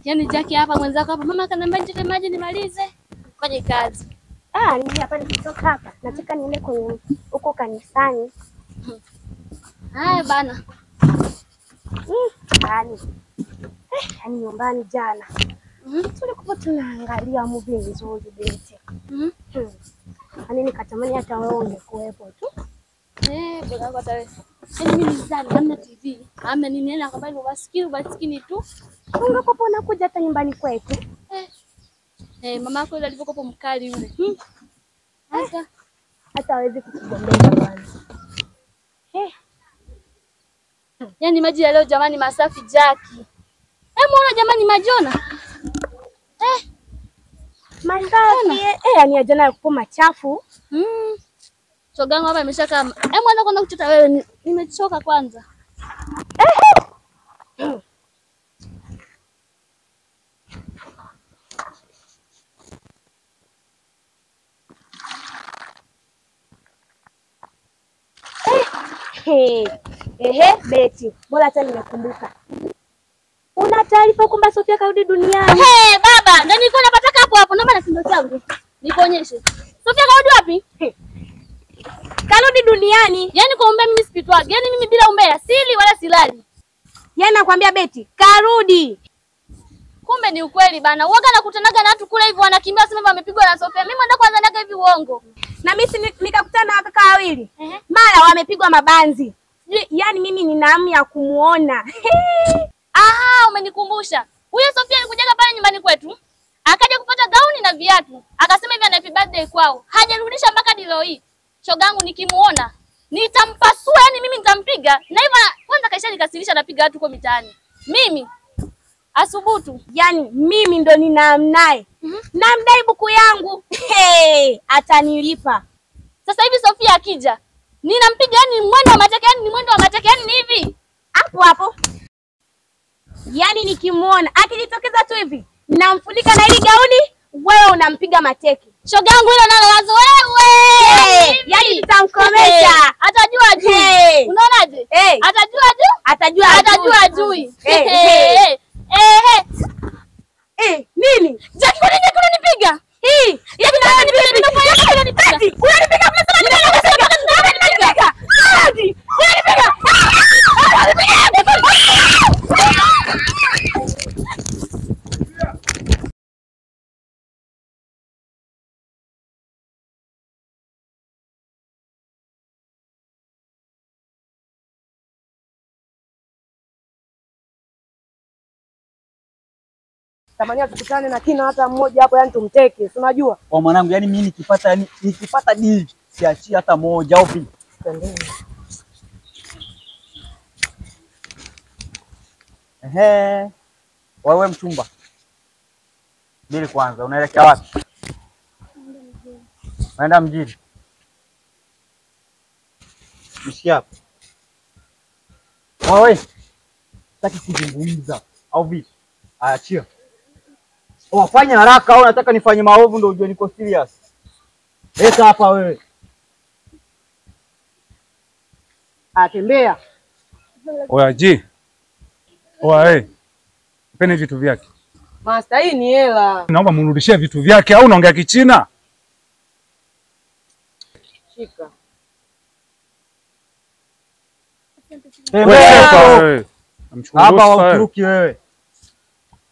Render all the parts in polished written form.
Yaani Jackie hapa mwenzako hapa mama kanambia niteke maji nimalize. Fanye kazi. Ni hapa nikitoka hapa. Nataka niende kwenye huko kanisani. Haya bana. Yaani nyumbani jana. Tulikuwa tunaangalia movie nzuri binti. Yaani nikatamani hata wewe ungekuwepo tu. Bwana kwa tarehe. Yaani mimi nizani hamna TV. Hamna nini na kwamba ni umaskini tu. Ungekuwa unakuja hata nyumbani kwetu. Mama yako yule alivyokuwa mkali yule. Hata hawezi kukugombeza bwana. Yaani maji ya leo jamani masafi Jackie. Muona jamani majona. Masafi. Yaani jana yalikuwa machafu. Shogangu hapa imeshaka. Mwanza kwenda kuchota wewe nimechoka kwanza. Beti, bora hata nimekumbuka. Una taarifa kwamba Sofia karudi duniani? Baba, ndio nilikuwa napataka hapo. Naomba na sindo changu. Nikuonyeshe. Sofia karudi wapi? Karudi duniani. Yaani kuombea mimi sipitwagi. Yaani mimi bila umbea sili wala silali. Yaani nakwambia Beti, karudi. Kumbe ni ukweli bana. Uoga nakutanaga na watu kule hivyo wanakimbia sema wamepigwa na Sofia. Mimi mwenda kwanza naga hivi uongo. Na mimi nikakutana na kaka wawili. Mara wamepigwa mabanzi. Yaani mimi nina hamu ya kumuona. Umenikumbusha. Huyo Sofia alikujaga pale nyumbani kwetu. Akaja kupata gauni na viatu. Akasema hivi ana happy birthday kwao. Hajarudisha mpaka leo hii. Shogangu nikimuona nitampasua, yani mimi nitampiga. Na hivyo kwanza kaisha nikasilisha napiga watu huko mitaani. Mimi asubutu. Yaani mimi ndo ninamnaye. Namdai buku yangu. Atanilipa. Sasa hivi Sofia akija, ninampiga yani mwendo wa mateke, yani ni mwendo wa mateke, yani ni hivi. Hapo. Yaani nikimuona akijitokeza tu hivi, namfunika na hili gauni, wewe unampiga mateke. Shogangu hilo nalo wazo wewe. Yaani nitamkomesha. Atajua ajui. Unaonaje? Atajua ajui. Nini? Jackie kwa nini unanipiga? Yaani unanipiga. Unanipiga Tamania tukutane na kina hata mmoja hapo, yani tumteke. Si unajua? Kwa mwanangu, yani mimi nikipata deal siachii hata moja au vipi? Wewe mchumba. Bili kwanza, unaelekea wapi? Naenda mjini. Ishi hapo. Wewe. Sitaki kuzungumza au vipi? Achia. Wafanya haraka au nataka nifanye maovu ndio ujue niko serious. Leta hapa wewe. Atembea. Oya G. Oya Mpeni vitu vyake. Master, hii ni hela. Naomba mrudishie vitu vyake au unaongea Kichina? Shika. Wewe. Hapa wa Uturuki wewe.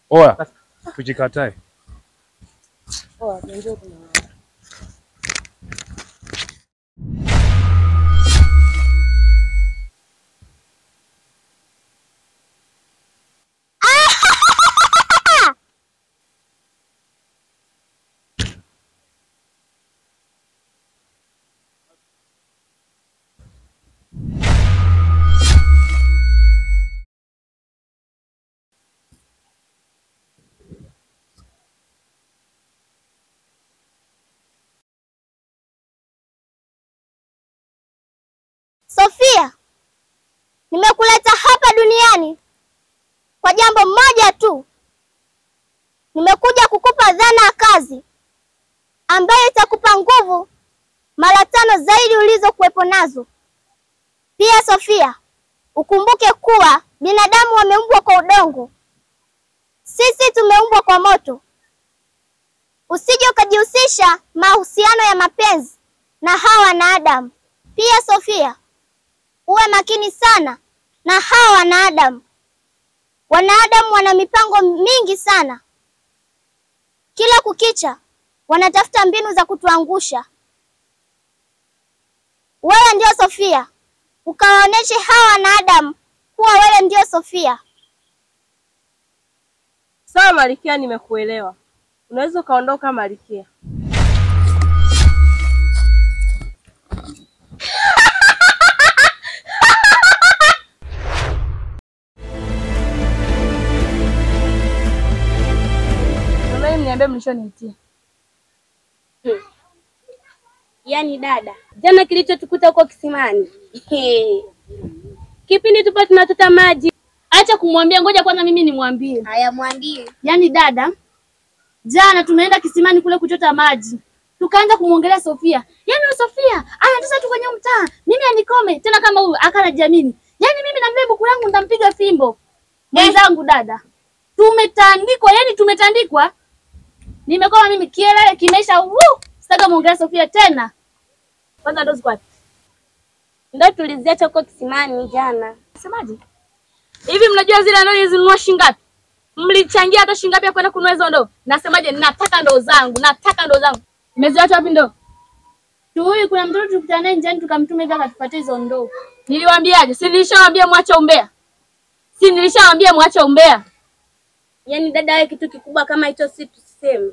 Oya. Tujikatae. Oya, ndio tuna. Sofia, nimekuleta hapa duniani kwa jambo moja tu. Nimekuja kukupa dhana ya kazi ambayo itakupa nguvu mara 5 zaidi ulizokuwepo nazo. Pia Sofia, ukumbuke kuwa binadamu wameumbwa kwa udongo. Sisi tumeumbwa kwa moto. Usije ukajihusisha mahusiano ya mapenzi na hawa wanadamu. Pia Sofia, uwe makini sana na hawa wanadamu. Wanadamu wana mipango mingi sana. Kila kukicha wanatafuta mbinu za kutuangusha. Wewe ndio Sofia, ukawaoneshe hawa wanadamu kuwa wewe ndio Sofia. Sawa Malkia, nimekuelewa. Unaweza ukaondoka Malkia. Mama, niambie mlichoniitia. Yaani dada, jana kilichotukuta huko kisimani. Kipindi tupo tunachota maji. Acha kumwambia, ngoja kwanza mimi nimwambie. Haya, mwambie. Yaani dada, jana tumeenda kisimani kule kuchota maji. Tukaanza kumwongelea Sofia. Yaani Sofia anatesa tu kwenye mtaa. Mimi anikome tena kama huyu akala jamini. Yaani mimi na mle buku langu nitampiga fimbo. Mwenzangu dada. Tumetandikwa, yaani tumetandikwa. Nimekoma mimi kielele kimeisha. Sitaka muongelea Sofia tena. Kwanza ndo ziko wapi? Ndio tuliziacha huko kisimani jana. Semaje? Hivi mnajua zile ndoo zinunua shilingi ngapi? Mlichangia hata shilingi ngapi ya kwenda kununua hizo ndoo? Nasemaje, nataka ndoo zangu, nataka ndoo zangu. Mmeziacha wapi ndoo? Tu huyu kuna mtoto tukutana naye njiani tukamtuma hivi akatupatia hizo ndoo. Niliwaambiaje? Si nilishawaambia mwache umbea. Si nilishawaambia mwache umbea. Yaani dada, wewe kitu kikubwa kama hicho si tuseme.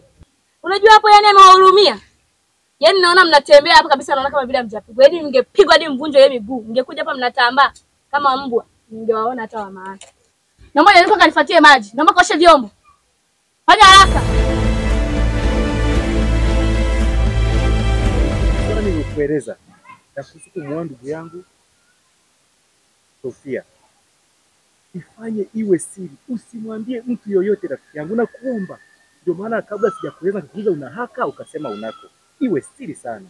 Unajua hapo yani amewahurumia. Yaani naona mnatembea hapa kabisa, naona kama vile mjapigwa. Yaani ningepigwa hadi mvunjo ile miguu. Ningekuja hapa mnatambaa kama mbwa. Ningewaona hata wa maana. Naomba nilikuwa kanifuatie maji. Naomba kaoshe vyombo. Fanya haraka. Sasa nimekueleza na kuhusu kumwoa ndugu yangu Sofia. Ifanye iwe siri. Usimwambie mtu yoyote rafiki yangu, nakuomba. Ndio maana kabla sijakueleza nikuuliza una haka ukasema unako. Iwe siri sana.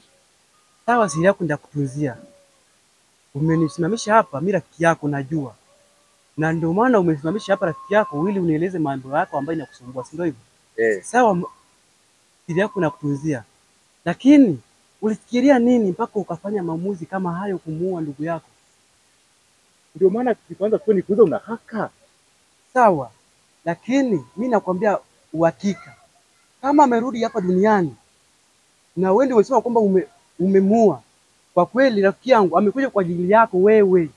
Sawa, siri yako ndakutunzia. Umenisimamisha hapa mimi rafiki yako najua. Na ndio maana umesimamisha hapa rafiki yako ili unieleze mambo yako ambayo inakusumbua, si ndio hivyo? Sawa, siri yako nakutunzia. Lakini ulifikiria nini mpaka ukafanya maamuzi kama hayo kumuua ndugu yako? Ndio maana kwanza tu nikuuliza una haka. Sawa. Lakini mimi nakwambia uhakika. Kama amerudi hapa duniani na wewe ndio unasema kwamba umemuua. Kwa kweli rafiki yangu amekuja kwa ajili yako wewe.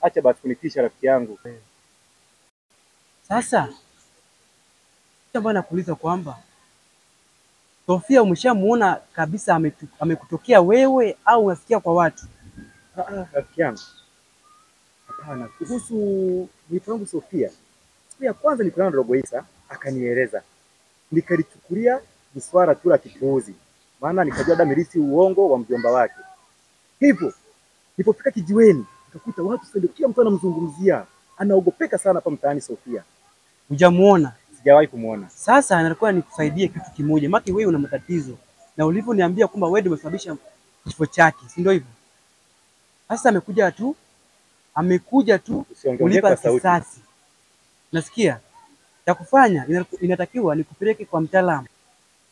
Acha basi kunitisha rafiki yangu. Sasa jambo nakuuliza kwamba Sofia umeshamuona kabisa amekutokea wewe au unasikia kwa watu? Rafiki yangu. Hapana, kuhusu mtu wangu Sofia. Siku ya kwanza nilikutana na Robo Isa akanieleza. Nikalichukulia swala tu la kipuuzi. Maana nikajua damirisi uongo wa mjomba wake. Hivyo nilipofika kijiweni nikakuta watu sasa kila mtu anamzungumzia. Anaogopeka sana hapa mtaani Sofia. Hujamuona? Sijawahi kumuona. Sasa nilikuwa nikusaidie kitu kimoja. Maki wewe una matatizo. Na ulivyoniambia kwamba wewe ndio umesababisha kifo chake, si ndio hivyo? Sasa amekuja tu kulipa kisasi. Nasikia? Cha kufanya inatakiwa nikupeleke kwa mtaalamu.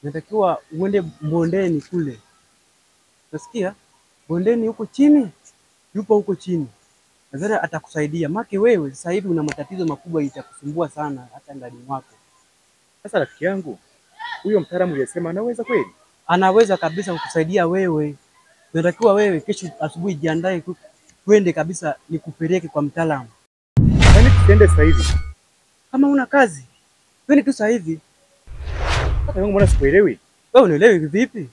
Inatakiwa uende bondeni kule. Nasikia? Bondeni huko chini. Yupo huko chini. Nadhani atakusaidia. Maki wewe sasa hivi una matatizo makubwa itakusumbua sana hata ndani mwako. Sasa rafiki yangu, huyo mtaalamu aliyesema anaweza kweli? Anaweza kabisa kukusaidia wewe. Unatakiwa wewe kesho asubuhi jiandae twende kabisa nikupeleke kwa mtaalamu. Yaani tuende sasa hivi. Kama una kazi, twende tu sasa hivi. Sasa wewe mbona sikuelewi? Wewe unaelewi vipi?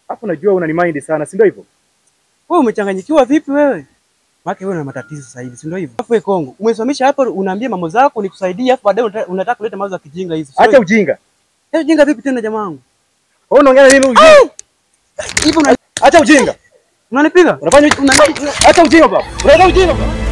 Hapo najua una mind sana, si ndio hivyo? Wewe umechanganyikiwa vipi wewe? Maana wewe una matatizo sasa hivi, si ndio hivyo? Afu Kongo, umesomesha hapa unaambia mambo zako nikusaidie afu baadaye unataka kuleta mawazo ya kijinga hizi. Acha ujinga. Ujinga vipi tena jamaa wangu? Wewe unaongea nini ujinga? Hivyo acha ujinga. Unanipiga? Unafanya acha ujinga baba. Unafanya ujinga baba.